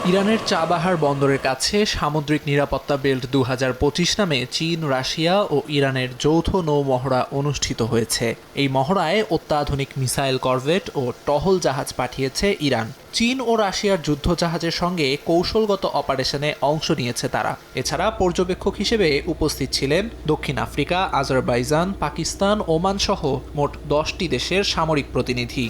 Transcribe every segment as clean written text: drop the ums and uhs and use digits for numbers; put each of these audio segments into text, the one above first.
ইরানের চাবাহার বন্দরের কাছে সামুদ্রিক নিরাপত্তা বেল্ট 2025 নামে চীন, রাশিয়া ও ইরানের যৌথ নৌ মহড়া অনুষ্ঠিত হয়েছে। এই মহড়ায় অত্যাধুনিক মিসাইল করভেট ও টহল জাহাজ পাঠিয়েছে ইরান। চীন ও রাশিয়ার যুদ্ধজাহাজের সঙ্গে কৌশলগত অপারেশনে অংশ নিয়েছে তারা। এছাড়া পর্যবেক্ষক হিসেবে উপস্থিত ছিলেন দক্ষিণ আফ্রিকা, আজারবাইজান, পাকিস্তান, ওমান সহ মোট 10টি দেশের সামরিক প্রতিনিধি।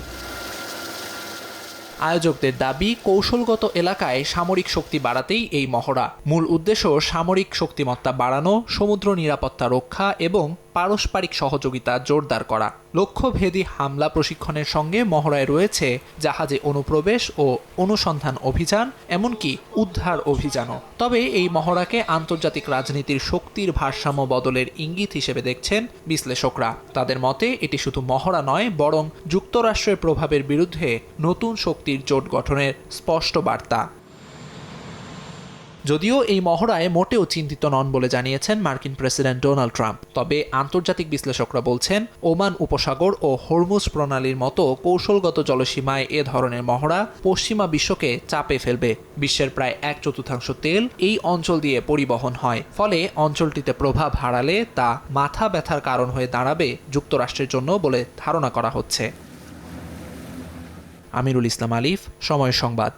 আয়োজকদের দাবি, কৌশলগত এলাকায় সামরিক শক্তি বাড়াতেই এই মহড়া। মূল উদ্দেশ্য সামরিক শক্তিমত্তা বাড়ানো, সমুদ্র নিরাপত্তা রক্ষা এবং পারস্পরিক সহযোগিতা জোরদার করা। লক্ষ্যভেদী হামলা প্রশিক্ষণের সঙ্গে মহড়ায় রয়েছে জাহাজে অনুপ্রবেশ ও অনুসন্ধান অভিযান, এমনকি উদ্ধার অভিযানও। তবে এই মহড়াকে আন্তর্জাতিক রাজনীতির শক্তির ভারসাম্য বদলের ইঙ্গিত হিসেবে দেখছেন বিশ্লেষকরা। তাদের মতে এটি শুধু মহড়া নয়, বরং যুক্তরাষ্ট্রের প্রভাবের বিরুদ্ধে নতুন শক্তির জোট গঠনের স্পষ্ট বার্তা। যদিও এই মহড়ায় মোটেও চিন্তিত নন বলে জানিয়েছেন মার্কিন প্রেসিডেন্ট ডোনাল্ড ট্রাম্প, তবে আন্তর্জাতিক বিশ্লেষকরা বলছেন ওমান উপসাগর ও হরমুজ প্রণালীর মতো কৌশলগত জলসীমায় এ ধরনের মহড়া পশ্চিমা বিশ্বকে চাপে ফেলবে। বিশ্বের প্রায় 1/4 তেল এই অঞ্চল দিয়ে পরিবহন হয়, ফলে অঞ্চলটিতে প্রভাব হারালে তা মাথা ব্যথার কারণ হয়ে দাঁড়াবে যুক্তরাষ্ট্রের জন্য বলে ধারণা করা হচ্ছে। আমিরুল ইসলাম আলিফ, সময় সংবাদ।